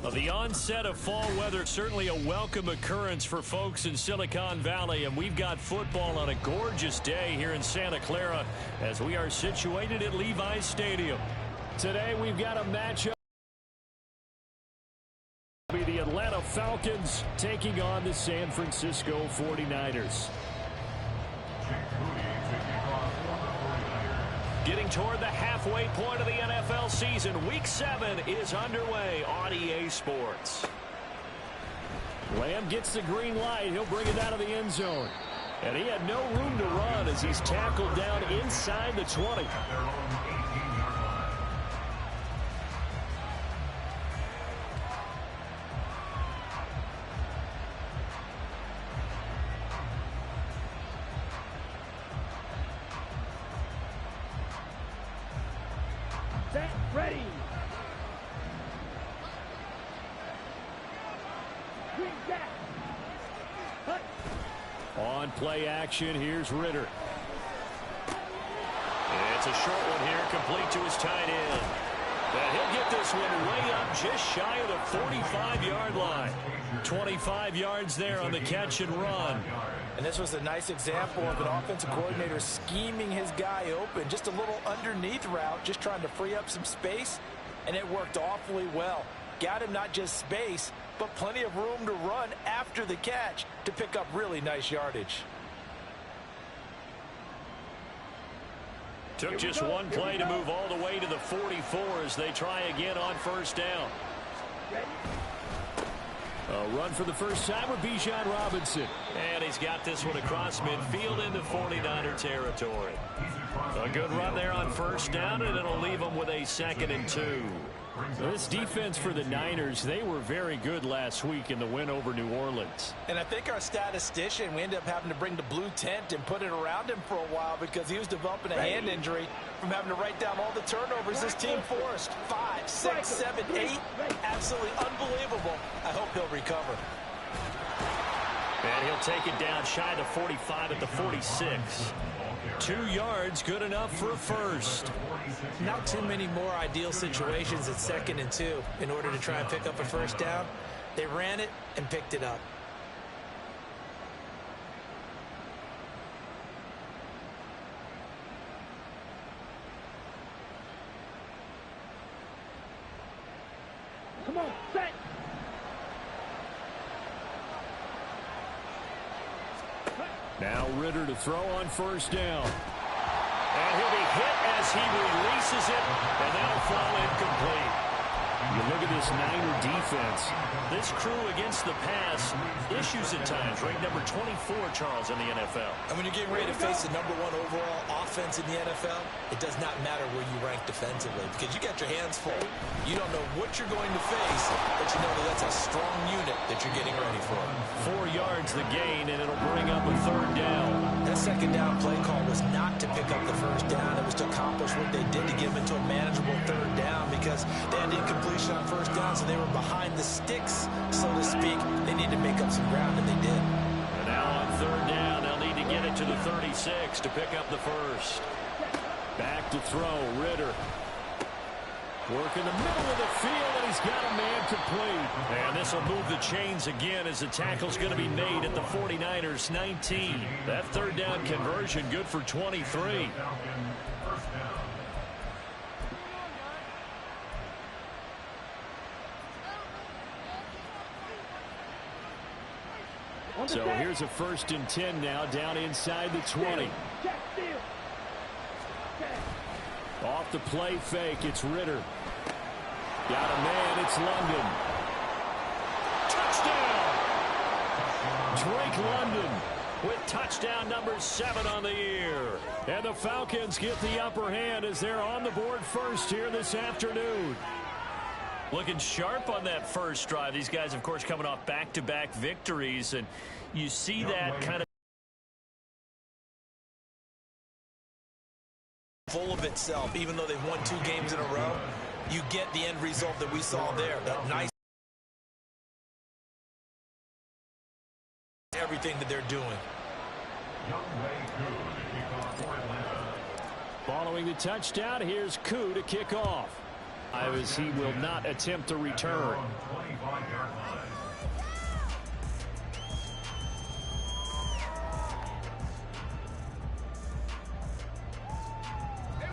Well, the onset of fall weather, certainly a welcome occurrence for folks in Silicon Valley, and we've got football on a gorgeous day here in Santa Clara as we are situated at Levi's Stadium. Today we've got a matchup. The Atlanta Falcons taking on the San Francisco 49ers. Getting toward the halfway point of the NFL season, Week 7 is underway on EA Sports. Lamb gets the green light. He'll bring it out of the end zone. And he had no room to run as he's tackled down inside the 20. Ready. On play action, here's Ritter. It's a short one here, complete to his tight end. And he'll get this one way up just shy of the 45-yard line. 25 yards there on the catch and run. And this was a nice example of an offensive coordinator scheming his guy open. Just a little underneath route, just trying to free up some space, and it worked awfully well. Got him not just space, but plenty of room to run after the catch to pick up really nice yardage. Took just one play to move all the way to the 44 as they try again on first down. A run for the first time with Bijan Robinson. And he's got this one across midfield into 49er territory. A good run there on first down, and it'll leave them with a 2nd and 2. This defense for the Niners, they were very good last week in the win over New Orleans. And I think our statistician, we ended up having to bring the blue tent and put it around him for a while because he was developing a hand injury from having to write down all the turnovers this team forced. 5, 6, 7, 8. Absolutely unbelievable. I hope he'll recover. And he'll take it down shy of the 45 at the 46. 2 yards, good enough for a first. Not too many more ideal situations at 2nd and 2 in order to try and pick up a first down. They ran it and picked it up. Come on, set. Now Ritter to throw on first down. And he'll be hit as he releases it, and that'll fall incomplete. You look at this Niner defense. This crew against the pass, issues at times. Ranked number 24, Charles, in the NFL. And when you're getting ready to face the #1 overall offense in the NFL, it does not matter where you rank defensively because you got your hands full. You don't know what you're going to face, but you know that that's a strong unit that you're getting ready for. 4 yards the gain, and it'll bring up a 3rd down. That 2nd down play call was not to pick up the first down. It was to accomplish what they did to get them into a manageable 3rd down because they had incompletion on first down, so they were behind the sticks, so to speak. They need to make up some ground, and they did. And now on 3rd down, they'll need to get it to the 36 to pick up the first. Back to throw, Ritter. Work in the middle of the field, and he's got a man complete. And this will move the chains again as the tackle's going to be made at the 49ers 19. That 3rd down conversion good for 23. So here's a 1st and 10 now down inside the 20. Off the play fake, it's Ritter. Got a man, it's London. Touchdown! Drake London with touchdown number 7 on the year. And the Falcons get the upper hand as they're on the board first here this afternoon. Looking sharp on that first drive. These guys, of course, coming off back-to-back victories, and you see that kind of full of itself. Even though they've won 2 games in a row, you get the end result that we saw there. That nice everything that they're doing. Following the touchdown, here's Koo to kick off. as he will not attempt a return.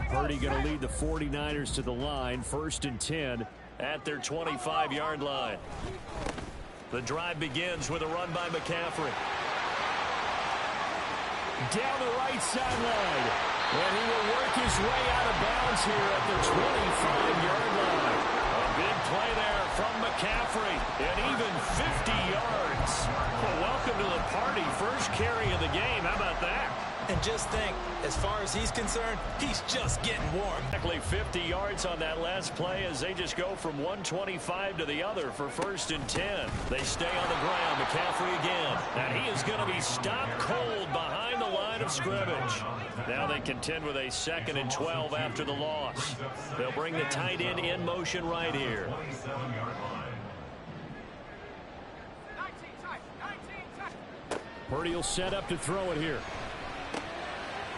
Purdy going to lead the 49ers to the line, 1st and 10 at their 25-yard line. The drive begins with a run by McCaffrey. Down the right sideline. And he will work his way out of bounds here at the 25-yard line. A big play there from McCaffrey. And even 50 yards. Well, welcome to the party. First carry of the game. How about that? And just think, as far as he's concerned, he's just getting warm. Exactly 50 yards on that last play as they just go from 125 to the other for 1st and 10. They stay on the ground. McCaffrey again. And he is going to be stopped cold behind the line of scrimmage. Now they contend with a 2nd and 12 after the loss. They'll bring the tight end in motion right here. Purdy will set up to throw it here.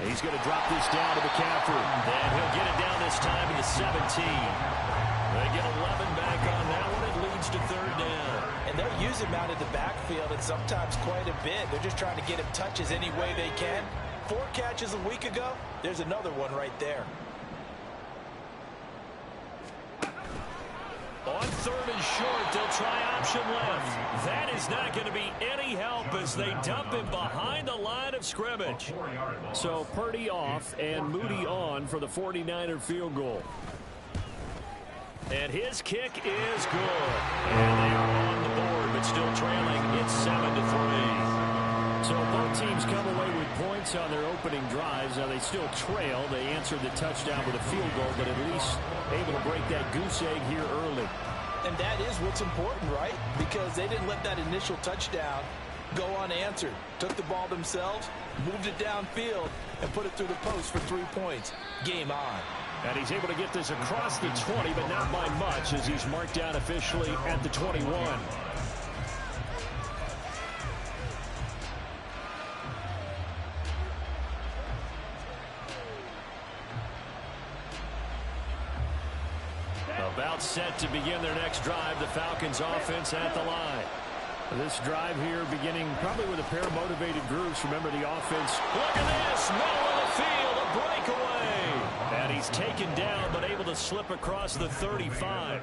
He's going to drop this down to McCaffrey. And he'll get it down this time to the 17. They get 11 back on that one. It leads to 3rd down. And they'll use him out of the backfield and sometimes quite a bit. They're just trying to get him touches any way they can. 4 catches a week ago. There's another one right there. On 3rd and short, they'll try option left. That is not going to be any help as they dump him behind the line of scrimmage. So Purdy off and Moody on for the 49er field goal. And his kick is good. And they are on the board, but still trailing. It's 7-3. So both teams come away with points on their opening drives. Now they still trail. They answered the touchdown with a field goal, but at least able to break that goose egg here early. And that is what's important, right? Because they didn't let that initial touchdown go unanswered. Took the ball themselves, moved it downfield, and put it through the post for 3 points. Game on. And he's able to get this across the 20, but not by much as he's marked down officially at the 21. About set to begin their next drive. The Falcons offense at the line. This drive here beginning probably with a pair of motivated groups. Remember the offense. Look at this. Middle of the field. A breakaway. And he's taken down but able to slip across the 35.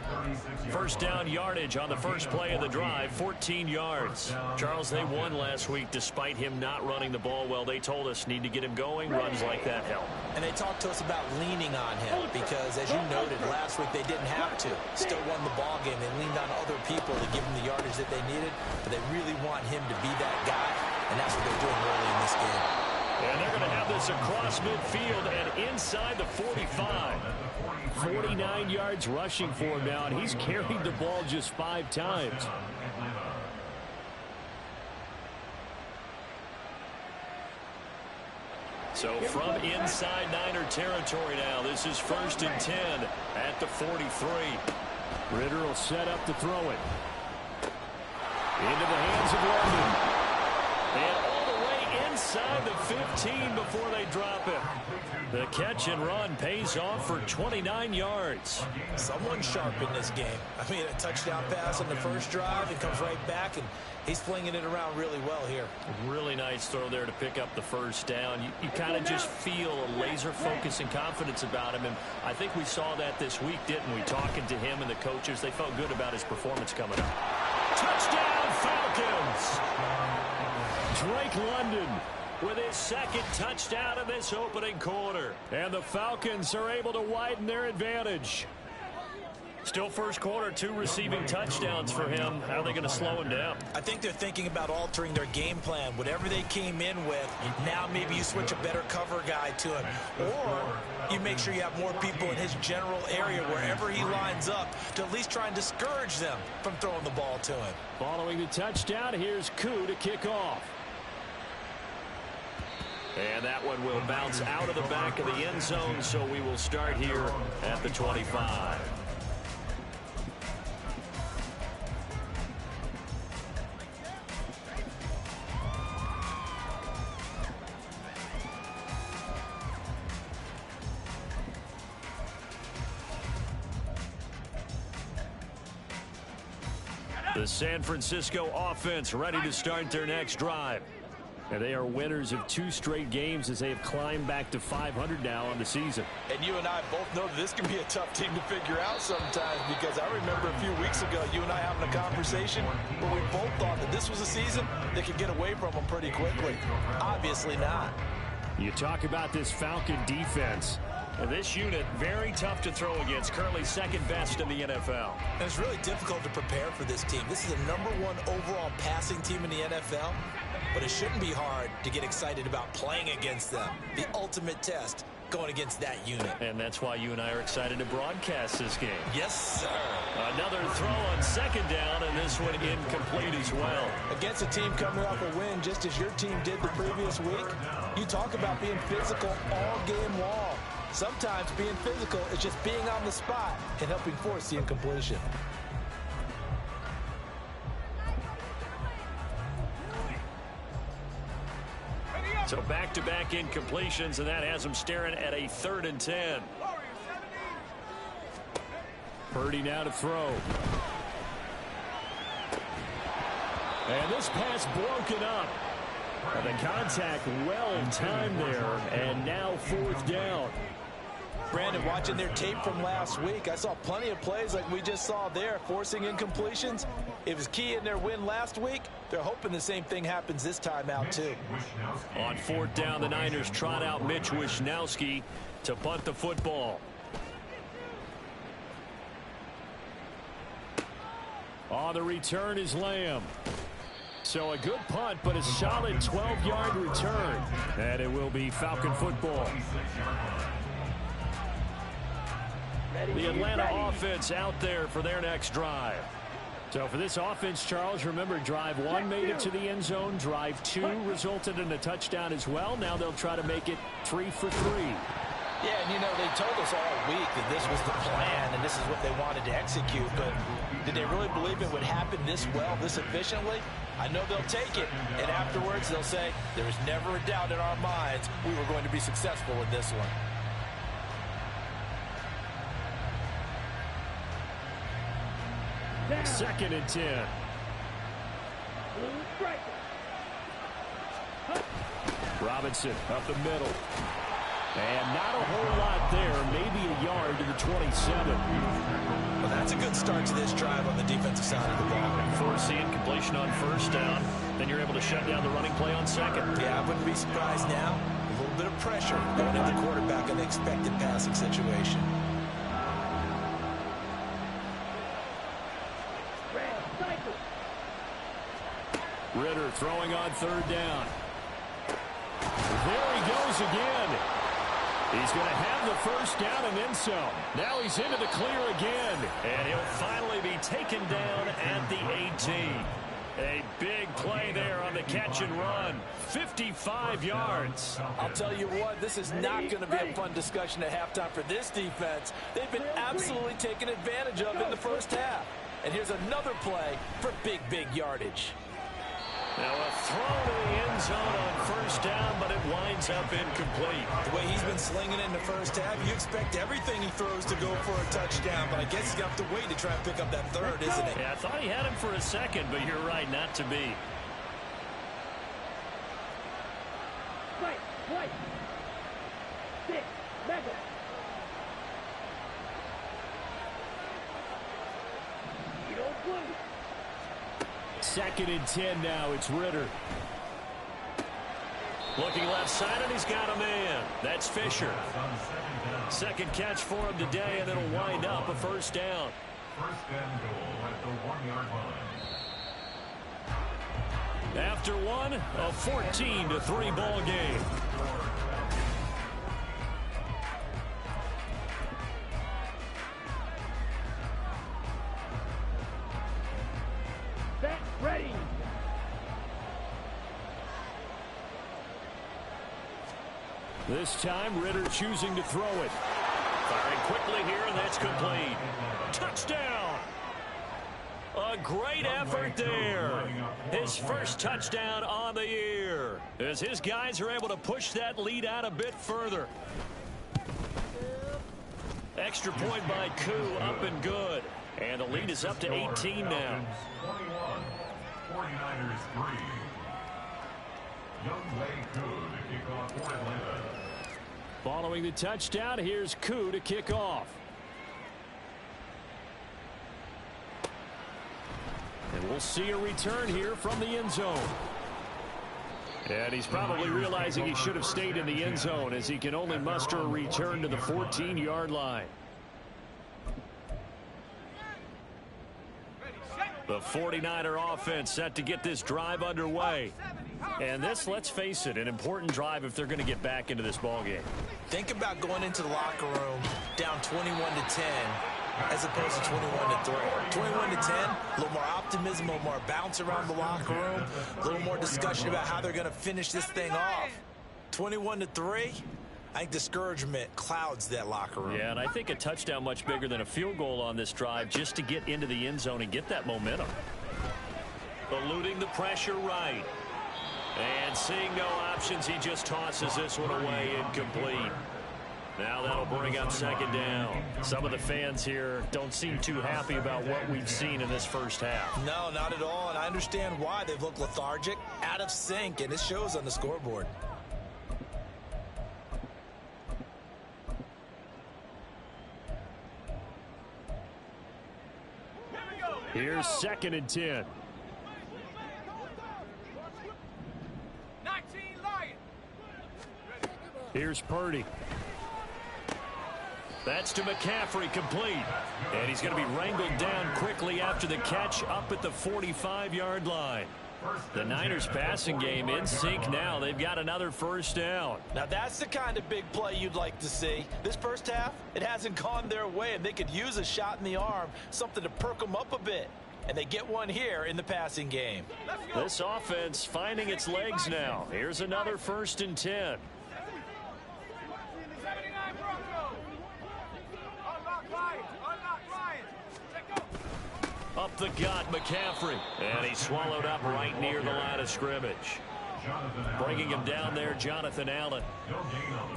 1st down yardage on the first play of the drive. 14 yards. Charles, they won last week despite him not running the ball well. They told us need to get him going. Runs like that help. And they talked to us about leaning on him because, as you noted, last week they didn't have to. Still won the ball game. They leaned on other people to give him the yardage that they needed, but they really want him to be that guy, and that's what they're doing early in this game. And they're going to have this across midfield and inside the 45. 49 yards rushing for him now, and he's carried the ball just 5 times. So from inside Niner territory now, this is 1st and 10 at the 43. Ritter will set up to throw it. Into the hands of London. And all the way inside the 15 before they drop it. The catch and run pays off for 29 yards. Someone sharp in this game. I mean, a touchdown pass on the first drive. It comes right back, and he's flinging it around really well here. Really nice throw there to pick up the 1st down. You kind of just feel a laser focus and confidence about him, and I think we saw that this week, didn't we? Talking to him and the coaches, they felt good about his performance coming up. Touchdown, Falcons! Drake London with his 2nd touchdown in this opening quarter. And the Falcons are able to widen their advantage. Still first quarter, 2 receiving touchdowns for him. How are they going to slow him down? I think they're thinking about altering their game plan. Whatever they came in with, now maybe you switch a better cover guy to him. Or you make sure you have more people in his general area wherever he lines up to at least try and discourage them from throwing the ball to him. Following the touchdown, here's Koo to kick off. And that one will bounce out of the back of the end zone, so we will start here at the 25. The San Francisco offense ready to start their next drive. And they are winners of 2 straight games as they have climbed back to 500 now on the season. And you and I both know that this can be a tough team to figure out sometimes, because I remember a few weeks ago you and I having a conversation where we both thought that this was a season that could get away from them pretty quickly. Obviously not. You talk about this Falcon defense. And this unit, very tough to throw against, currently second best in the NFL. And it's really difficult to prepare for this team. This is the #1 overall passing team in the NFL, but it shouldn't be hard to get excited about playing against them. The ultimate test going against that unit. And that's why you and I are excited to broadcast this game. Yes, sir. Another throw on second down, and this one incomplete as well. Against a team coming off a win, just as your team did the previous week, you talk about being physical all game long. Sometimes being physical is just being on the spot and helping force the incompletion. So back-to-back incompletions, and that has them staring at a 3rd and 10. Purdy now to throw. And this pass broken up. And the contact well timed there, and now 4th down. Brandon, watching their tape from last week, I saw plenty of plays like we just saw there, forcing incompletions. It was key in their win last week. They're hoping the same thing happens this time out, too. On 4th down, the Niners trot out Mitch Wishnowski to punt the football. On the return is Lamb. So a good punt, but a solid 12-yard return. And it will be Falcon football. The Atlanta offense out there for their next drive. So for this offense, Charles, remember, drive 1 made it to the end zone. Drive 2 resulted in a touchdown as well. Now they'll try to make it 3 for 3. Yeah, and you know, they told us all week that this was the plan and this is what they wanted to execute, but did they really believe it would happen this well, this efficiently? I know they'll take it, and afterwards they'll say, there was never a doubt in our minds we were going to be successful in this one. Down. 2nd and 10. Robinson up the middle. And not a whole lot there. Maybe a yard to the 27. Well, that's a good start to this drive on the defensive side of the ball. Forcing completion on 1st down. Then you're able to shut down the running play on 2nd. Yeah, I wouldn't be surprised now. A little bit of pressure going at the quarterback in the expected passing situation. Ritter throwing on 3rd down. There he goes again. He's going to have the 1st down and then some. Now he's into the clear again. And he'll finally be taken down at the 18. A big play there on the catch and run. 55 yards. I'll tell you what, this is not going to be a fun discussion at halftime for this defense. They've been absolutely taken advantage of in the 1st half. And here's another play for big yardage. Now a throw to the end zone on 1st down, but it winds up incomplete. The way he's been slinging in the 1st half, you expect everything he throws to go for a touchdown, but I guess he's going to have to wait to try and pick up that 3rd, isn't it? Yeah, I thought he had him for a second, but you're right, not to be. White. 6. Mega. You don't play. 2nd and 10 now. It's Ritter. Looking left side, and he's got a man. That's Fisher. 2nd catch for him today, and it'll wind up a 1st down. 1st and goal at the 1-yard line. After one, a 14-3 ball game. Set. Ready. This time, Ritter choosing to throw it. Firing quickly here, and that's complete. Touchdown! A great effort there. His 1st touchdown on the year, as his guys are able to push that lead out a bit further. Extra point by Koo, up and good. And the lead is up to 18 now. 21, 49ers 3. Young Wei Koo to kick off for Atlanta. Following the touchdown, here's Koo to kick off. And we'll see a return here from the end zone. And he's probably realizing he should have stayed in the end zone as he can only muster a return to the 14-yard line. The 49er offense set to get this drive underway. And this, let's face it, an important drive if they're going to get back into this ballgame. Think about going into the locker room down 21-10 as opposed to 21-3. 21-10, a little more optimism, a little more bounce around the locker room, a little more discussion about how they're going to finish this thing off. 21-3, I think discouragement clouds that locker room. Yeah, and I think a touchdown much bigger than a field goal on this drive just to get into the end zone and get that momentum. Eluding the pressure right. And seeing no options, he just tosses this one away, incomplete. Now that'll bring up second down. Some of the fans here don't seem too happy about what we've seen in this first half. No, not at all, and I understand why. They've looked lethargic, out of sync, and it shows on the scoreboard. Here's 2nd and 10. Here's Purdy. That's to McCaffrey, complete. And he's going to be wrangled down quickly after the catch up at the 45-yard line. The Niners passing game in sync now. They've got another first down. Now that's the kind of big play you'd like to see. This first half, it hasn't gone their way, and they could use a shot in the arm, something to perk them up a bit. And they get one here in the passing game. This offense finding its legs now. Here's another 1st and 10. Up the gut, McCaffrey. And he swallowed up right near the line of scrimmage. Bringing him down there, Jonathan Allen.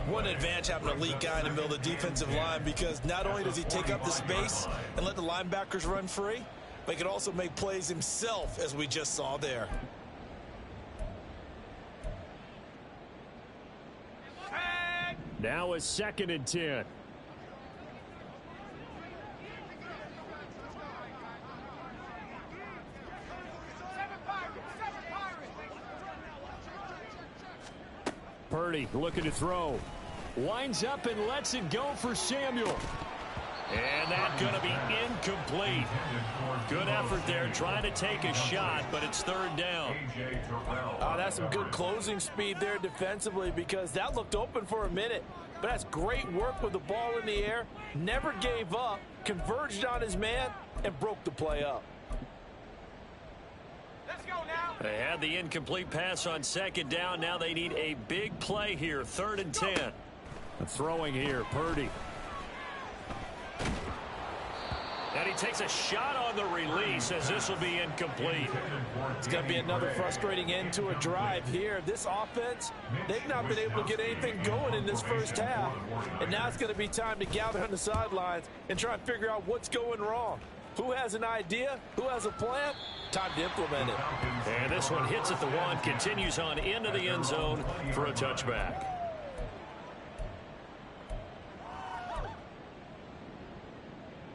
What an advantage having an elite guy in the middle of the defensive line, because not only does he take up the space and let the linebackers run free, but he can also make plays himself, as we just saw there. Now is 2nd and 10. Purdy looking to throw. Winds up and lets it go for Samuel. And that's going to be incomplete. Good effort there trying to take a shot, but it's 3rd down. Oh, that's some good closing speed there defensively, because that looked open for a minute. But that's great work with the ball in the air. Never gave up, converged on his man, and broke the play up. Let's go now. They had the incomplete pass on 2nd down. Now they need a big play here. 3rd and 10. Throwing here, Purdy. And he takes a shot on the release as this will be incomplete. It's going to be another frustrating end to a drive here. This offense, they've not been able to get anything going in this first half. And now it's going to be time to gather on the sidelines and try and figure out what's going wrong. Who has an idea? Who has a plan? Time to implement it. And this one hits at the 1, continues on into the end zone for a touchback.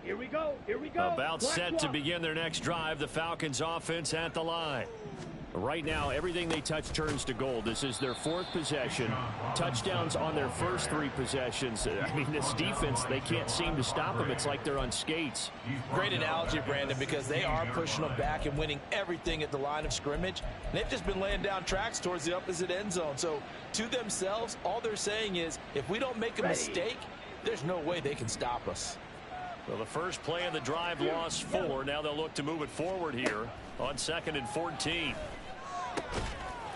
Here we go. Here we go. About set to begin their next drive. The Falcons offense at the line. Right now, everything they touch turns to gold. This is their 4th possession. Touchdowns on their first 3 possessions. I mean, this defense, they can't seem to stop them. It's like they're on skates. Great analogy, Brandon, because they are pushing them back and winning everything at the line of scrimmage. And they've just been laying down tracks towards the opposite end zone. So, to themselves, all they're saying is, if we don't make a mistake, there's no way they can stop us. Well, the first play of the drive lost 4. Now they'll look to move it forward here on 2nd and 14.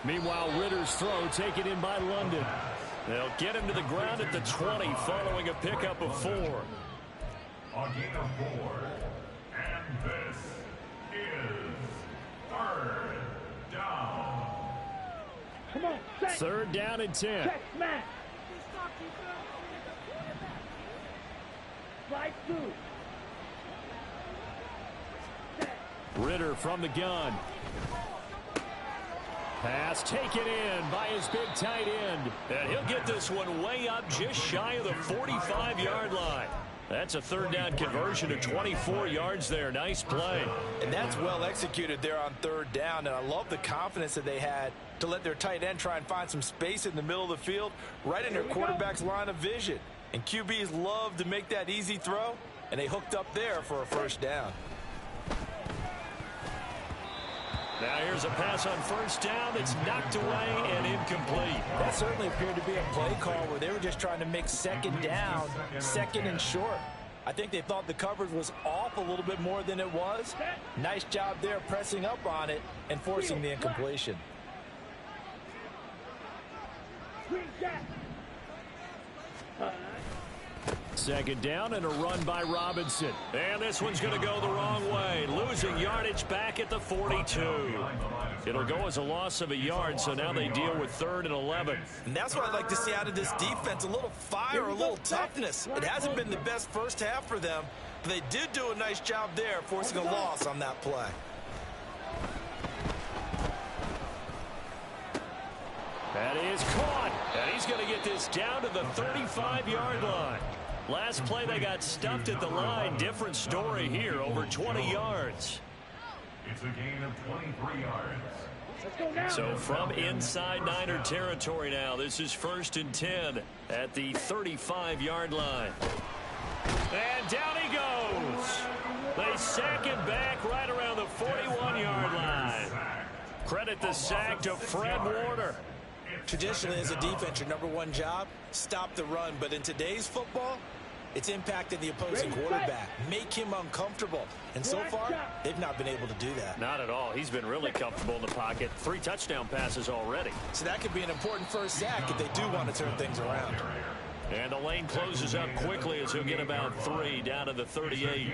Meanwhile, Ritter's throw taken in by London. They'll get him to the ground at the 20 following a pickup of 4. On gain of 4. And this is 3rd down. Come on, set. 3rd down and 10. Check, smash. Slide through. Ritter from the gun. Pass taken in by his big tight end. And he'll get this one way up just shy of the 45-yard line. That's a third down conversion of 24 yards there. Nice play. And that's well executed there on third down. And I love the confidence that they had to let their tight end try and find some space in the middle of the field, right in their quarterback's line of vision. And QBs love to make that easy throw, and they hooked up there for a first down. Now here's a pass on first down that's knocked away and incomplete. That certainly appeared to be a play call where they were just trying to make second down, second and short. I think they thought the coverage was off a little bit more than it was. Nice job there pressing up on it and forcing the incompletion. Second down and a run by Robinson. And this one's going to go the wrong way. Losing yardage back at the 42. It'll go as a loss of a yard, so now they deal with 3rd and 11. And that's what I'd like to see out of this defense, a little fire, a little toughness. It hasn't been the best first half for them, but they did do a nice job there, forcing a loss on that play. That is caught, and he's going to get this down to the 35-yard line. Last play, they got stuffed at the line. Different story here, over 20 yards. It's a gain of 23 yards. So from inside Niner territory now, this is 1st and 10 at the 35-yard line. And down he goes. They sack him back right around the 41-yard line. Credit the sack to Fred Warner. Traditionally, as a defense, your number one job, stop the run. But in today's football, it's impacting the opposing quarterback. Make him uncomfortable. And so far, they've not been able to do that. Not at all. He's been really comfortable in the pocket. 3 touchdown passes already. So that could be an important first sack if they do want to turn things around. And the lane closes up quickly as he'll get about 3 down to the 38.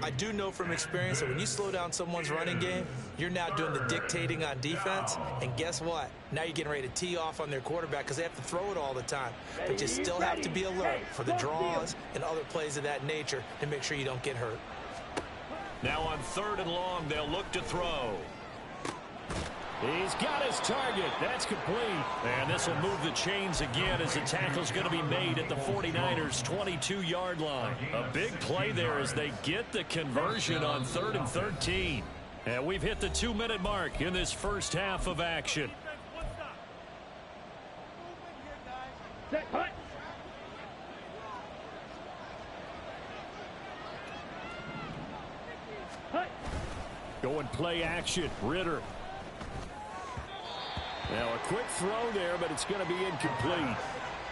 I do know from experience that when you slow down someone's running game, you're now doing the dictating on defense. And guess what? Now you're getting ready to tee off on their quarterback because they have to throw it all the time. But you still have to be alert for the draws and other plays of that nature to make sure you don't get hurt. Now on 3rd and long, they'll look to throw. He's got his target. That's complete. And this will move the chains again as the tackle's going to be made at the 49ers' 22-yard line. A big play there as they get the conversion on 3rd and 13. And we've hit the 2-minute mark in this first half of action. Set, hut. Hut. Go and play action. Ritter. Now a quick throw there, but it's going to be incomplete.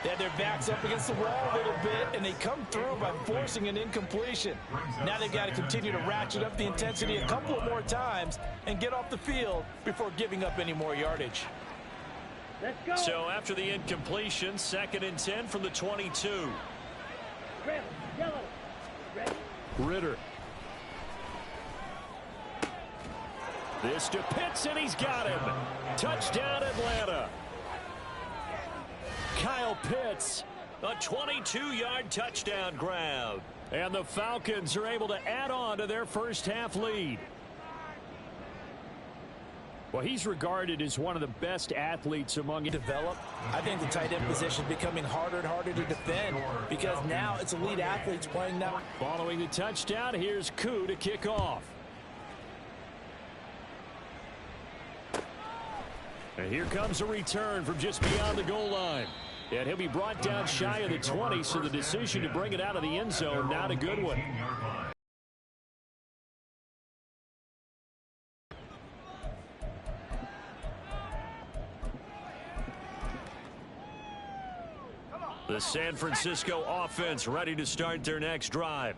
They had their backs up against the wall a little bit, and they come through by forcing an incompletion. Now they've got to continue to ratchet up the intensity a couple of more times and get off the field before giving up any more yardage. Let's go. So after the incompletion, 2nd and 10 from the 22. Red, yellow. Red. Ritter. This to Pitts, and he's got him. Touchdown, Atlanta. Kyle Pitts, a 22-yard touchdown grab. And the Falcons are able to add on to their first half lead. Well, he's regarded as one of the best athletes among Develop. I think the tight end position is becoming harder and harder to defend because now it's elite athletes playing now. Following the touchdown, here's Koo to kick off. And here comes a return from just beyond the goal line. And he'll be brought down shy of the 20, so the decision to bring it out of the end zone, not a good one. The San Francisco offense ready to start their next drive.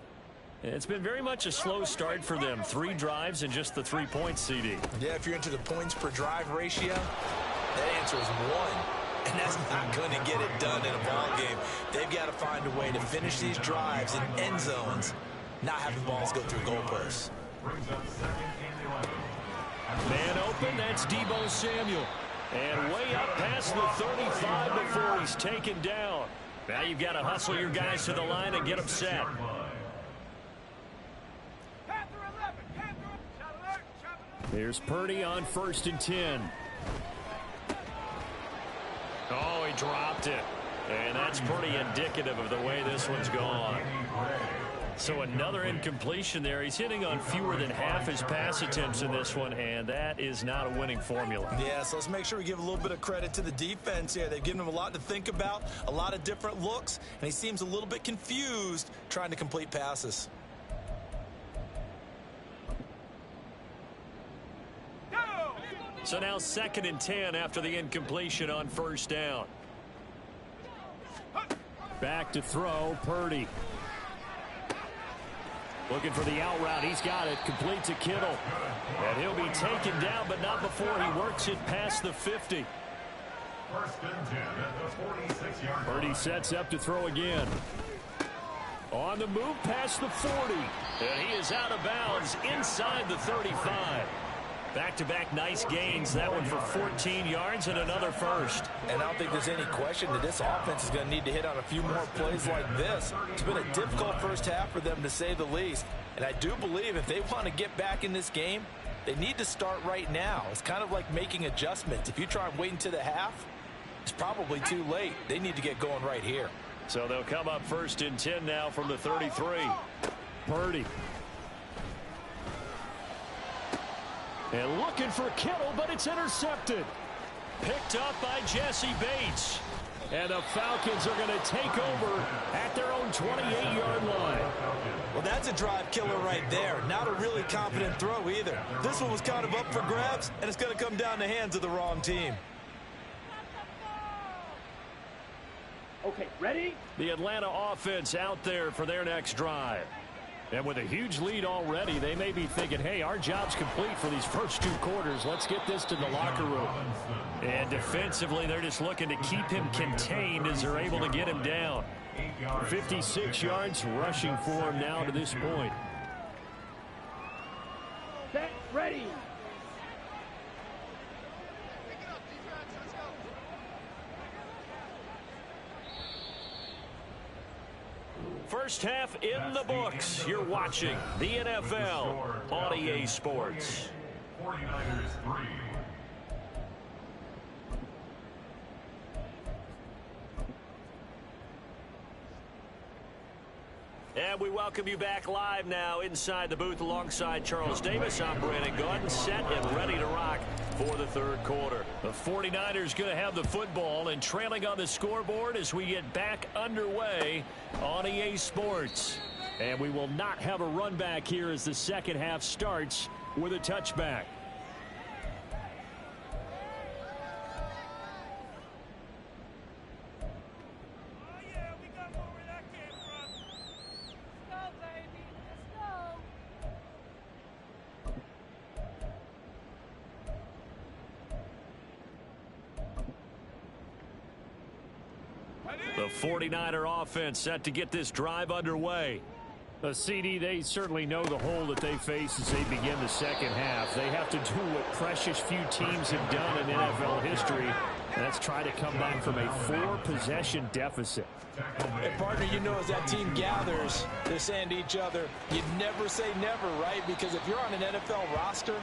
It's been very much a slow start for them. 3 drives and just the 3 points, CD. Yeah, if you're into the points per drive ratio, that answer is 1. And that's not going to get it done in a ball game. They've got to find a way to finish these drives in end zones, not having balls go through goalposts. Man open, that's Deebo Samuel. And way up past the 35 before he's taken down. Now you've got to hustle your guys to the line and get them set. Here's Purdy on 1st and 10. Oh, he dropped it. And that's pretty indicative of the way this one's gone. So another incompletion there. He's hitting on fewer than half his pass attempts in this one, and that is not a winning formula. Yeah, so let's make sure we give a little bit of credit to the defense here. They've given him a lot to think about, a lot of different looks, and he seems a little bit confused trying to complete passes. So now 2nd and 10 after the incompletion on 1st down. Back to throw, Purdy. Looking for the out route. He's got it. Complete to Kittle. And he'll be taken down, but not before he works it past the 50. 1st and 10 at the 46-yard line. Purdy sets up to throw again. On the move past the 40. And he is out of bounds inside the 35. Back-to-back nice gains. That one for 14 yards and another first. And I don't think there's any question that this offense is going to need to hit on a few more plays like this. It's been a difficult first half for them, to say the least. And I do believe if they want to get back in this game, they need to start right now. It's kind of like making adjustments. If you try and wait until the half, it's probably too late. They need to get going right here. So they'll come up 1st and 10 now from the 33. Purdy. And looking for Kittle, but it's intercepted. Picked up by Jesse Bates. And the Falcons are going to take over at their own 28-yard line. Well, that's a drive killer right there. Not a really confident throw either. This one was kind of up for grabs, and it's going to come down the hands of the wrong team. Okay, ready? The Atlanta offense out there for their next drive. And with a huge lead already, they may be thinking, hey, our job's complete for these first 2 quarters. Let's get this to the locker room. And defensively, they're just looking to keep him contained as they're able to get him down. 56 yards rushing for him now to this point. Set, ready. First half in the books. You're watching the NFL on EA Sports. 49ers 3. And we welcome you back live now inside the booth alongside Charles Davis. I'm Brandon Gaudin, set and ready to rock for the 3rd quarter. The 49ers going to have the football and trailing on the scoreboard as we get back underway on EA Sports. And we will not have a run back here as the second half starts with a touchback. The 49er offense set to get this drive underway. The CD, they certainly know the hole that they face as they begin the second half. They have to do what precious few teams have done in NFL history, and that's try to come back from a 4-possession deficit. And partner, you know, as that team gathers, they're saying to each other, you never say never, right? Because if you're on an NFL roster,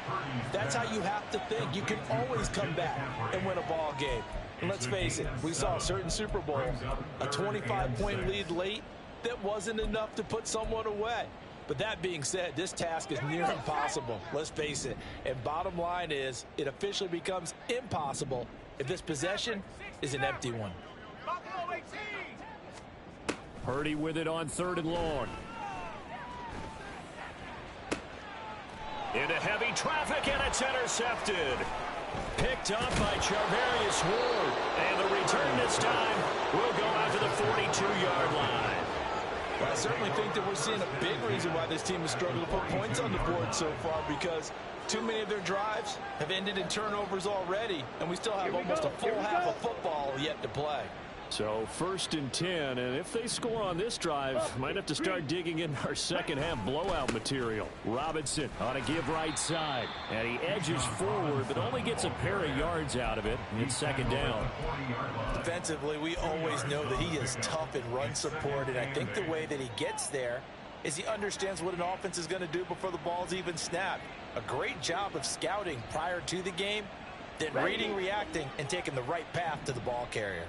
that's how you have to think. You can always come back and win a ball game. And let's face it, we saw a certain Super Bowl, a 25-point lead late that wasn't enough to put someone away. But that being said, this task is near impossible. Let's face it. And bottom line is, it officially becomes impossible if this possession is an empty one. Purdy with it on 3rd and long. Into heavy traffic, and it's intercepted. Picked up by Charvarius Ward. And the return this time will go out to the 42-yard line. Well, I certainly think that we're seeing a big reason why this team has struggled to put points on the board so far, because too many of their drives have ended in turnovers already, and we still have almost a full half of football yet to play. So 1st and 10, and if they score on this drive, might have to start digging in our second half blowout material. Robinson on a give right side, and he edges forward, but only gets a pair of yards out of it. It's 2nd down. Defensively, we always know that he is tough in run support, and I think the way that he gets there is he understands what an offense is going to do before the ball's even snapped. A great job of scouting prior to the game, then reading, reacting, and taking the right path to the ball carrier.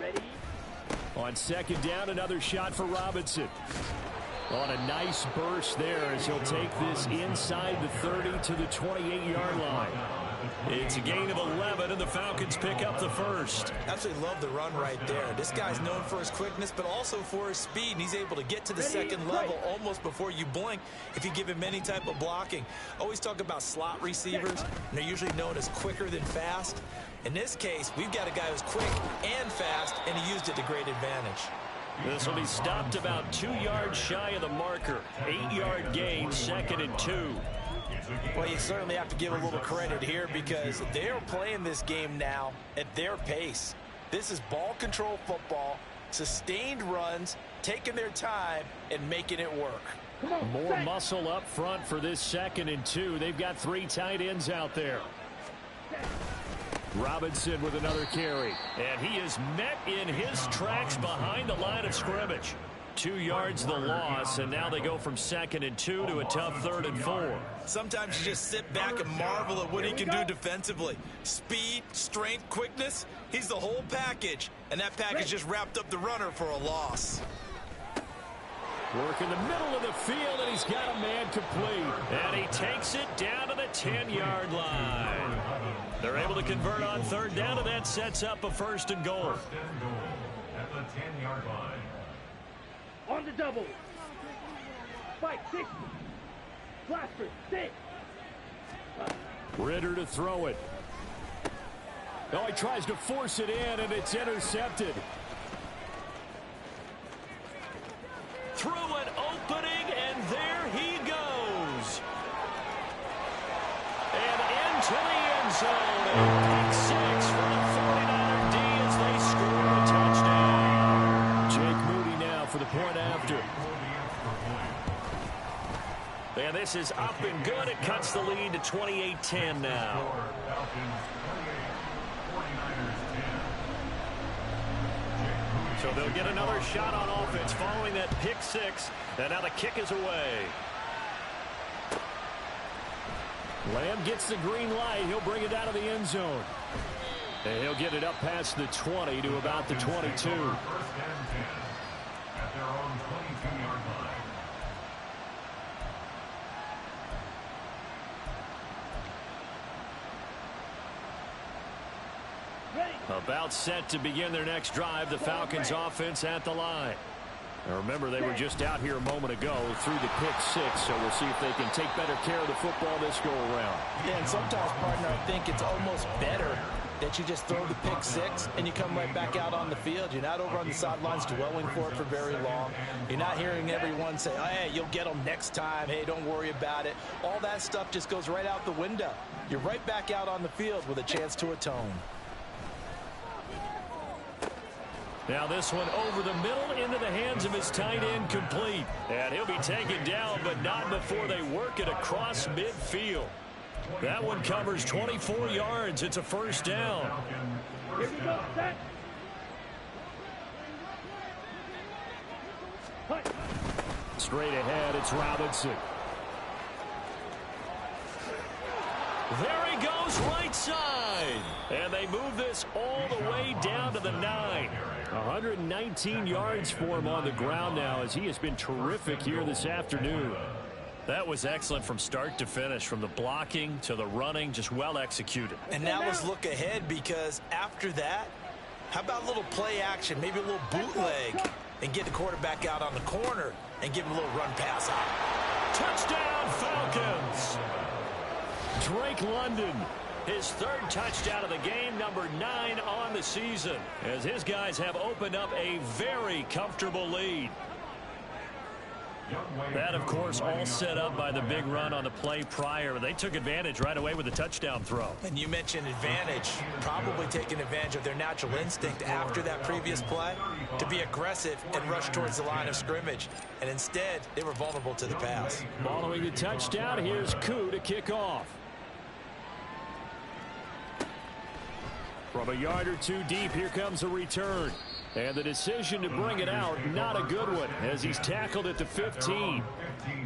Ready? On second down, another shot for Robinson. On a nice burst there as he'll take this inside the 30 to the 28-yard line. It's a gain of 11, and the Falcons pick up the first. Absolutely love the run right there. This guy's known for his quickness, but also for his speed, and he's able to get to the second level almost before you blink if you give him any type of blocking. Always talk about slot receivers, and they're usually known as quicker than fast. In this case, we've got a guy who's quick and fast, and he used it to great advantage. This will be stopped about 2 yards shy of the marker. 8-yard gain, 2nd and 2. Well, you certainly have to give a little credit here because they're playing this game now at their pace. This is ball control football, sustained runs, taking their time, and making it work. More muscle up front for this 2nd and 2. They've got 3 tight ends out there. Robinson with another carry. And he is met in his tracks behind the line of scrimmage. 2 yards the loss, and now they go from 2nd and 2 to a tough 3rd and 4. Sometimes you just sit back and marvel at what he can do defensively. Speed, strength, quickness, he's the whole package. And that package just wrapped up the runner for a loss. Work in the middle of the field, and he's got a man complete. And he takes it down to the 10-yard line. They're able to convert on 3rd down, and that sets up a 1st and goal. First and goal at the 10-yard line. On the double. Spike 60. Blaster 6. Ritter to throw it. Oh, he tries to force it in, and it's intercepted. Through an opening, and there he goes. And into the end zone. And pick 6 for the 49er D as they score a touchdown. Jake Moody now for the point after. And this is up and good. It cuts the lead to 28-10 now. So they'll get another shot on offense following that pick 6. And now the kick is away. Lamb gets the green light. He'll bring it out of the end zone. And he'll get it up past the 20 to about the 22. First and 10 at their own 22-yard line. About set to begin their next drive. The Falcons offense at the line. Now remember, they were just out here a moment ago through the pick 6, so we'll see if they can take better care of the football this go around. Yeah, and sometimes, partner, I think it's almost better that you just throw the pick 6 and you come right back out on the field. You're not over on the sidelines dwelling for it for very long. You're not hearing everyone say, oh, hey, you'll get them next time. Hey, don't worry about it. All that stuff just goes right out the window. You're right back out on the field with a chance to atone. Now this one over the middle into the hands of his tight end, complete. And he'll be taken down, but not before they work it across midfield. That one covers 24 yards. It's a 1st down. Here we go, set. Hut. Straight ahead, it's Robinson. There he goes, right side. And they move this all the way down to the 9. 119 yards for him on the ground now, as he has been terrific here this afternoon. That was excellent from start to finish, from the blocking to the running, just well executed. And now let's look ahead, because after that, how about a little play action, maybe a little bootleg, and get the quarterback out on the corner and give him a little run pass out. Touchdown, Falcons! Drake London, his 3rd touchdown of the game, number 9 on the season, as his guys have opened up a very comfortable lead. That, of course, all set up by the big run on the play prior. They took advantage right away with the touchdown throw. And you mentioned advantage, probably taking advantage of their natural instinct after that previous play to be aggressive and rush towards the line of scrimmage. And instead, they were vulnerable to the pass. Following the touchdown, here's Koo to kick off. From a yard or 2 deep, here comes a return. And the decision to bring it out, not a good one, as he's tackled at the 15.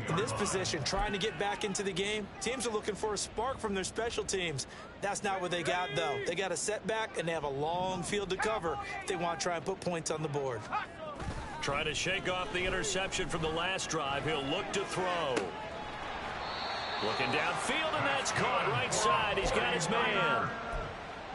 In this position, trying to get back into the game, teams are looking for a spark from their special teams. That's not what they got, though. They got a setback, and they have a long field to cover if they want to try and put points on the board. Trying to shake off the interception from the last drive. He'll look to throw. Looking downfield, and that's caught right side. He's got his man.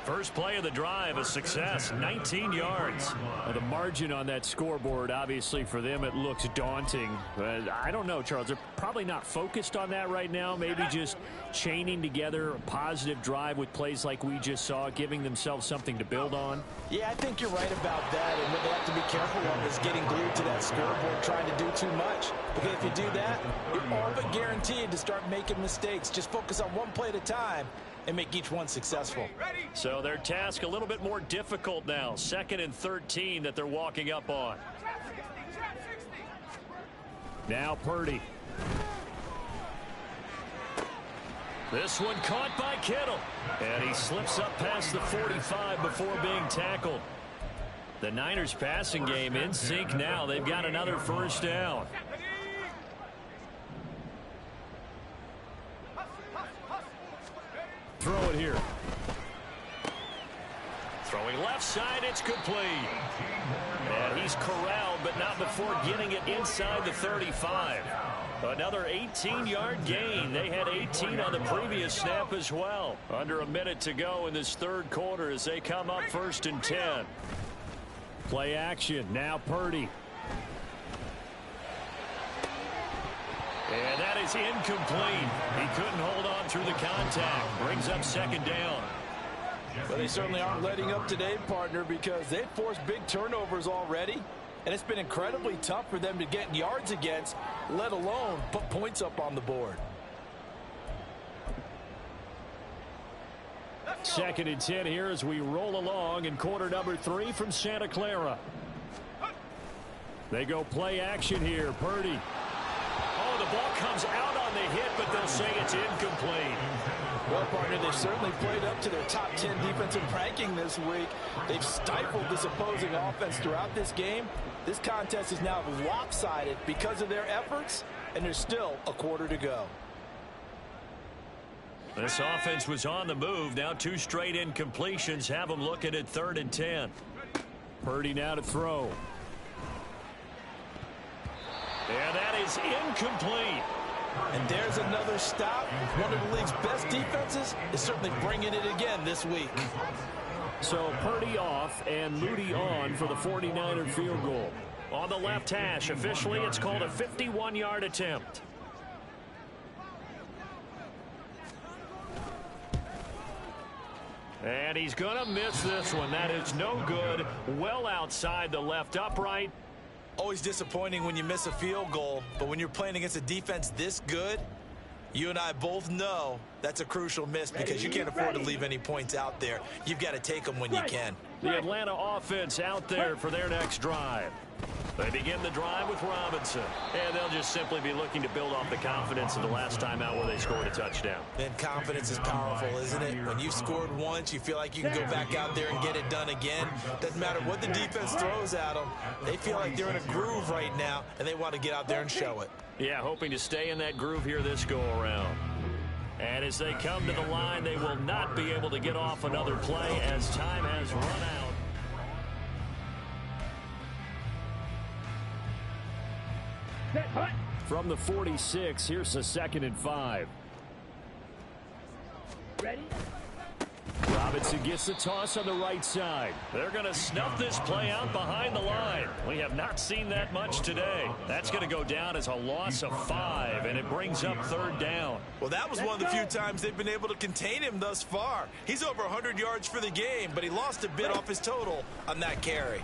First play of the drive, a success, 19 yards. Well, the margin on that scoreboard, obviously for them, it looks daunting. But I don't know, Charles. They're probably not focused on that right now. Maybe just chaining together a positive drive with plays like we just saw, giving themselves something to build on. Yeah, I think you're right about that. And what they have to be careful of is getting glued to that scoreboard, trying to do too much. Because if you do that, you're all but guaranteed to start making mistakes. Just focus on one play at a time and make each one successful. So their task a little bit more difficult now. 2nd and 13 that they're walking up on. Now Purdy. This one caught by Kittle. And he slips up past the 45 before being tackled. The Niners passing game in sync now. They've got another first down. Throw it here. Throwing left side, it's complete. And he's corralled, but not before getting it inside the 35. Another 18-yard gain. They had 18 on the previous snap as well. Under a minute to go in this third quarter as they come up 1st and 10. Play action. Now Purdy. And that is incomplete. He couldn't hold on through the contact. Brings up 2nd down. But they certainly aren't letting up today, partner, because they've forced big turnovers already. And it's been incredibly tough for them to get yards against, let alone put points up on the board. 2nd and 10 here as we roll along in quarter number 3 from Santa Clara. They go play action here. Purdy. Oh, the ball comes out on the hit, but they'll say it's incomplete. Well, partner, they've certainly played up to their top 10 defensive ranking this week. They've stifled this opposing offense throughout this game. This contest is now lopsided because of their efforts, and there's still a quarter to go. This offense was on the move. Now 2 straight incompletions have them looking at 3rd and 10. Purdy now to throw. And that is incomplete. And there's another stop. One of the league's best defenses is certainly bringing it again this week. So Purdy off and Moody on for the 49er field goal. On the left hash, officially it's called a 51-yard attempt. And he's going to miss this one. That is no good. Well outside the left upright. Always disappointing when you miss a field goal, but when you're playing against a defense this good, you and I both know that's a crucial miss because you can't afford to leave any points out there. You've got to take them when you can. The Atlanta offense out there for their next drive. They begin the drive with Robinson, and they'll just simply be looking to build off the confidence of the last time out where they scored a touchdown. And confidence is powerful, isn't it? When you've scored once, you feel like you can go back out there and get it done again. Doesn't matter what the defense throws at them. They feel like they're in a groove right now, and they want to get out there and show it. Yeah, hoping to stay in that groove here this go-around. And as they come to the line, they will not be able to get off another play as time has run out. From the 46, here's the 2nd and 5. Ready? Robinson gets the toss on the right side. They're going to snuff this play out behind the line. We have not seen that much today. That's going to go down as a loss of 5, and it brings up 3rd down. Well, that was one of the few times they've been able to contain him thus far. He's over 100 yards for the game, but he lost a bit off his total on that carry.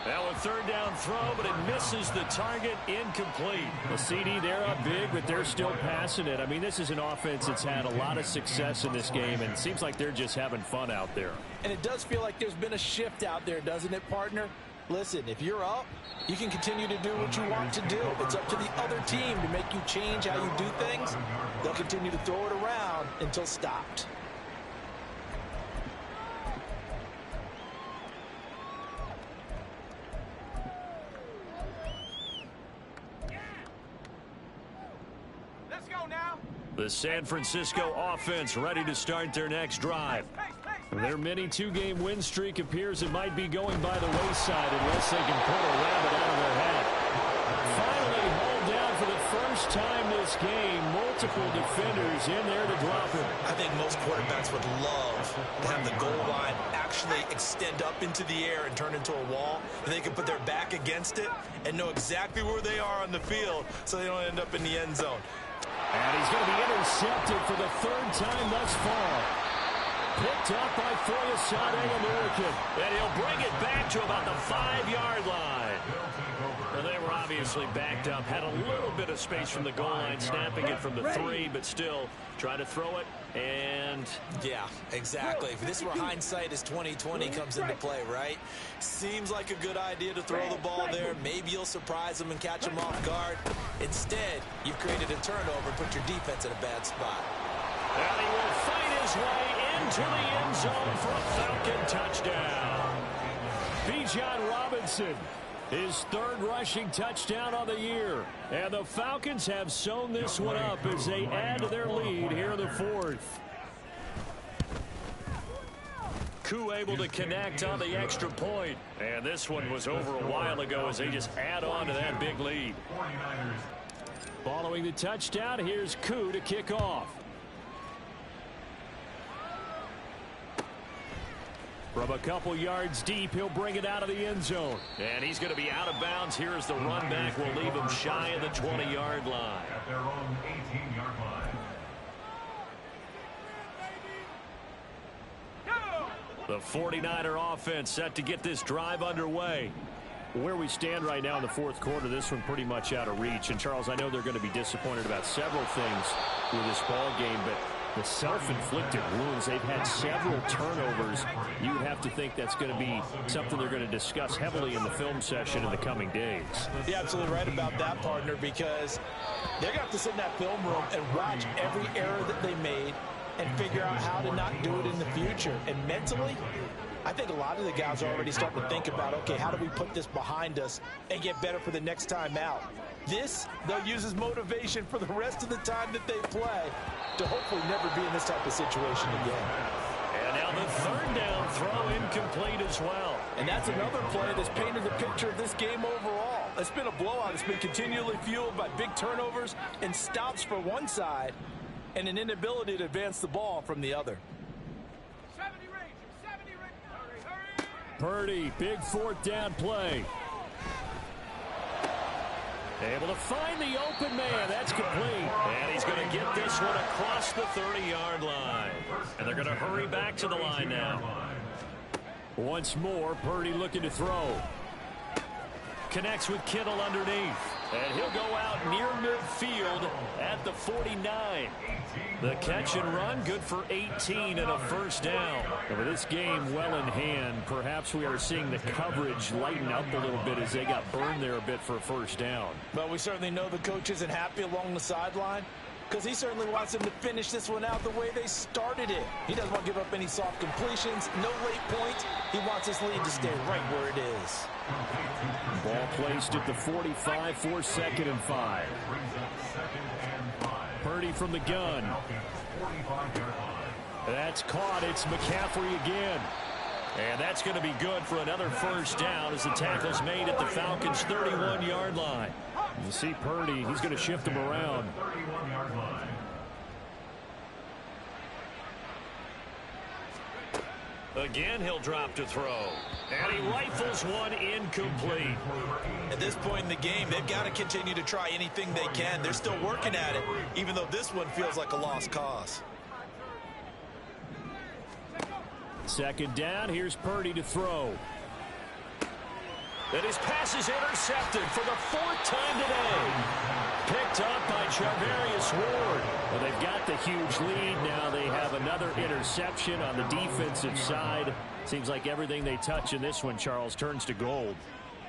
Now a 3rd down throw, but it misses the target, incomplete. The CD, they're up big, but they're still passing it. I mean, this is an offense that's had a lot of success in this game, and it seems like they're just having fun out there. And it does feel like there's been a shift out there, doesn't it, partner? Listen, if you're up, you can continue to do what you want to do. It's up to the other team to make you change how you do things. They'll continue to throw it around until stopped. The San Francisco offense ready to start their next drive. Their mini two-game win streak appears it might be going by the wayside unless they can pull a rabbit out of their hat. Finally hauled down for the first time this game. Multiple defenders in there to drop him. I think most quarterbacks would love to have the goal line actually extend up into the air and turn into a wall. And they can put their back against it and know exactly where they are on the field so they don't end up in the end zone. And he's going to be intercepted for the third time thus far. Picked up by Foyesade American. And he'll bring it back to about the 5-yard line. Well, they were obviously backed up. Had a little bit of space from the goal line, snapping it from the 3, but still trying to throw it. And yeah, exactly. This is where hindsight is 20/20 comes into play, right? Seems like a good idea to throw the ball there. Maybe you'll surprise them and catch them off guard. Instead, you've created a turnover and put your defense in a bad spot. And he will fight his way into the end zone for a Falcon touchdown. Bijan Robinson, his third rushing touchdown on the year. And the Falcons have sewn this one up as they add to their lead here in the fourth. Koo able to connect on the extra point. And this one was over a while ago as they just add on to that big lead. Following the touchdown, here's Koo to kick off. From a couple yards deep, he'll bring it out of the end zone. And he's going to be out of bounds here as the run back will leave him shy of the 20-yard line. At their own 18-yard line. The 49er offense set to get this drive underway. Where we stand right now in the fourth quarter, this one pretty much out of reach. And, Charles, I know they're going to be disappointed about several things with this ball game, but the self-inflicted wounds, they've had several turnovers. You would have to think that's going to be something they're going to discuss heavily in the film session in the coming days. You're absolutely right about that, partner, because they're going to have to sit in that film room and watch every error that they made and figure out how to not do it in the future. And mentally, I think a lot of the guys are already starting to think about, okay, how do we put this behind us and get better for the next time out? This, they'll use as motivation for the rest of the time that they play to hopefully never be in this type of situation again. And now the third down throw incomplete as well. And that's another play that's painted the picture of this game overall. It's been a blowout. It's been continually fueled by big turnovers and stops for one side and an inability to advance the ball from the other. 70 range. Hurry. Purdy, big fourth down play. Able to find the open man. That's complete. And he's going to get this one across the 30-yard line. And they're going to hurry back to the line now. Once more, Purdy looking to throw. Connects with Kittle underneath. And he'll go out near midfield at the 49. The catch and run, good for 18 and a first down. And with this game well in hand, perhaps we are seeing the coverage lighten up a little bit as they got burned there a bit for a first down. But we certainly know the coach isn't happy along the sideline because he certainly wants them to finish this one out the way they started it. He doesn't want to give up any soft completions, no late points. He wants his lead to stay right where it is. Ball placed at the 45 for 2nd and 5. Purdy from the gun. That's caught. It's McCaffrey again. And that's going to be good for another first down as the tackle's made at the Falcons' 31-yard line. You see Purdy, he's going to shift him around. Again, he'll drop to throw. And he rifles one incomplete. At this point in the game, they've got to continue to try anything they can. They're still working at it, even though this one feels like a lost cause. 2nd down, here's Purdy to throw. And his pass is intercepted for the 4th time today. Picked up by Charvarius Ward. Well, they've got the huge lead now. They have another interception on the defensive side. Seems like everything they touch in this one, Charles, turns to gold.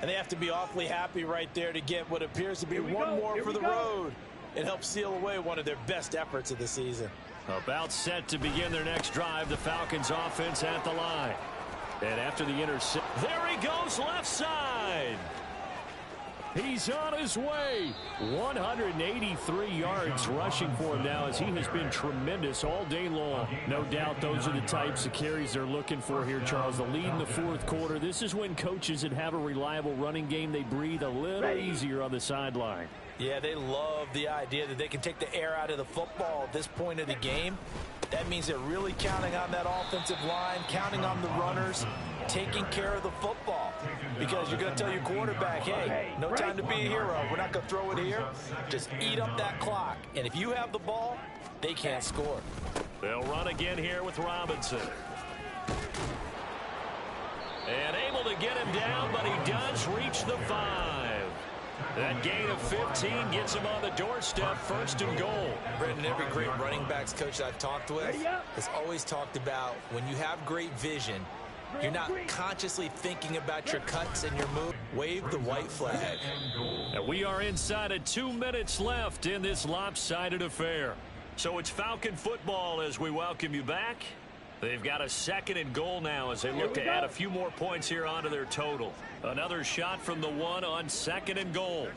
And they have to be awfully happy right there to get what appears to be one more for the road. It helps seal away one of their best efforts of the season. About set to begin their next drive, the Falcons offense at the line. And after the intercept, there he goes left side. He's on his way. 183 yards rushing for him now as he has been tremendous all day long. No doubt those are the types of carries they're looking for here, Charles. The lead in the fourth quarter. This is when coaches that have a reliable running game, they breathe a little easier on the sideline. Yeah, they love the idea that they can take the air out of the football at this point of the game. That means they're really counting on that offensive line, counting on the runners, taking care of the football. Because you're going to tell your quarterback, hey, no time to be a hero. We're not going to throw it here. Just eat up that clock. And if you have the ball, they can't score. They'll run again here with Robinson. And able to get him down, but he does reach the 5. That gain of 15 gets him on the doorstep, 1st and goal. Brendan, every great running backs coach I've talked with has always talked about when you have great vision, you're not consciously thinking about your cuts and your move. Wave the white flag. And we are inside of 2 minutes left in this lopsided affair. So it's Falcon football as we welcome you back. They've got a 2nd and goal now as they look to add a few more points here onto their total. Another shot from the 1 on 2nd and goal.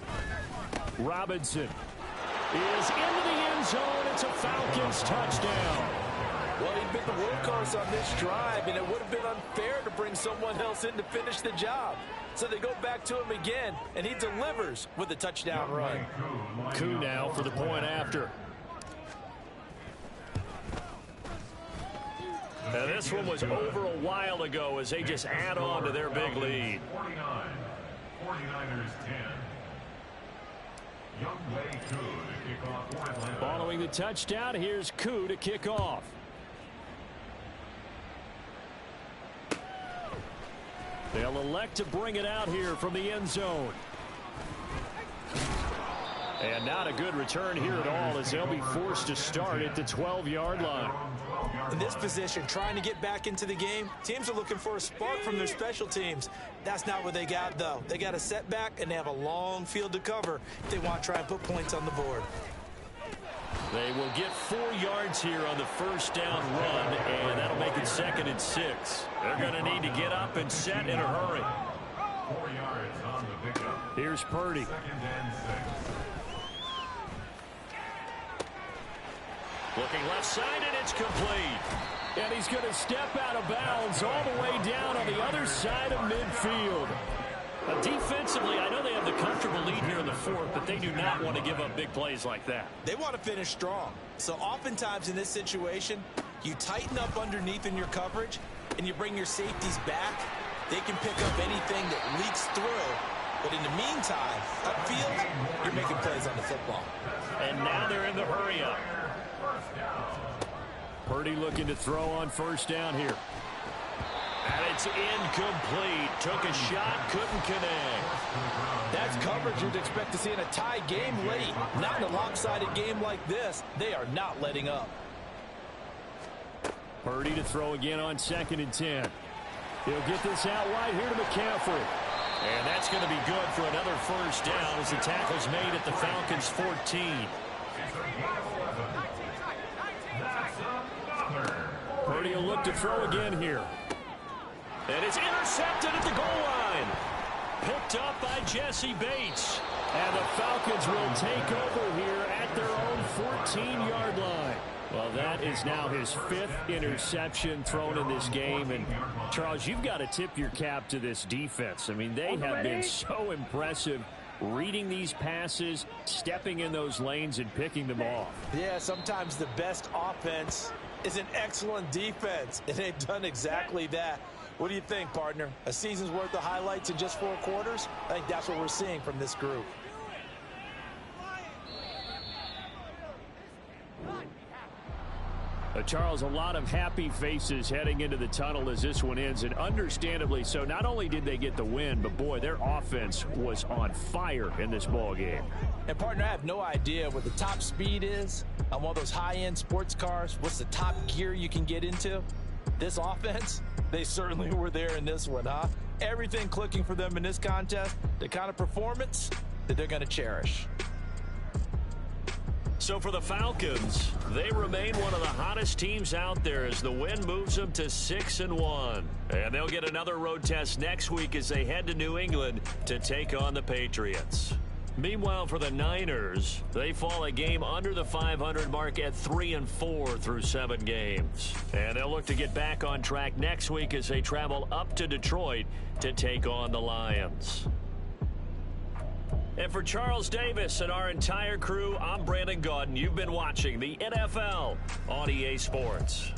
Robinson is into the end zone. It's a Falcons touchdown. Well, he bit the workhorse on this drive, and it would have been unfair to bring someone else in to finish the job. So they go back to him again, and he delivers with a touchdown run. Koo now for the point after. Now this one was over a while ago as they just add on to their big lead. 49ers 10. Following the touchdown, here's Koo to kick off. They'll elect to bring it out here from the end zone. And not a good return here at all as they'll be forced to start at the 12-yard line. In this position, trying to get back into the game, teams are looking for a spark from their special teams. That's not what they got, though. They got a setback, and they have a long field to cover if they want to try and put points on the board. They will get 4 yards here on the first down run, and that'll make it 2nd and 6. They're going to need to get up and set in a hurry. 4 yards on the pickup. Here's Purdy. 2nd and 6. Looking left side, and it's complete. And he's going to step out of bounds all the way down on the other side of midfield. Defensively, I know they have the comfortable lead here in the 4th, but they do not want to give up big plays like that. They want to finish strong. So oftentimes in this situation, you tighten up underneath in your coverage, and you bring your safeties back. They can pick up anything that leaks through. But in the meantime, upfield, you're making plays on the football. And now they're in the hurry-up. Purdy looking to throw on first down here. And it's incomplete. Took a shot, couldn't connect. That's coverage you'd expect to see in a tie game late. Not in a lopsided game like this. They are not letting up. Purdy to throw again on 2nd and 10. He'll get this out wide here to McCaffrey. And that's going to be good for another first down as the tackle's made at the Falcons' 14. Purdy will look to throw again here. And it's intercepted at the goal line. Picked up by Jesse Bates. And the Falcons will take over here at their own 14-yard line. Well, that is now his 5th interception thrown in this game. And, Charles, you've got to tip your cap to this defense. I mean, they have been so impressive reading these passes, stepping in those lanes, and picking them off. Yeah, sometimes the best offense is an excellent defense, and they've done exactly that. What do you think, partner? A season's worth of highlights in just 4 quarters? I think that's what we're seeing from this group. Charles, a lot of happy faces heading into the tunnel as this one ends, and understandably so. Not only did they get the win, but, boy, their offense was on fire in this ball game. And, partner, I have no idea what the top speed is on one of those high-end sports cars. What's the top gear you can get into? This offense, they certainly were there in this one, huh? Everything clicking for them in this contest, the kind of performance that they're going to cherish. So for the Falcons, they remain one of the hottest teams out there as the win moves them to 6-1. And they'll get another road test next week as they head to New England to take on the Patriots. Meanwhile, for the Niners, they fall a game under the 500 mark at 3-4 through 7 games. And they'll look to get back on track next week as they travel up to Detroit to take on the Lions. And for Charles Davis and our entire crew, I'm Brandon Gaudin. You've been watching the NFL on EA Sports.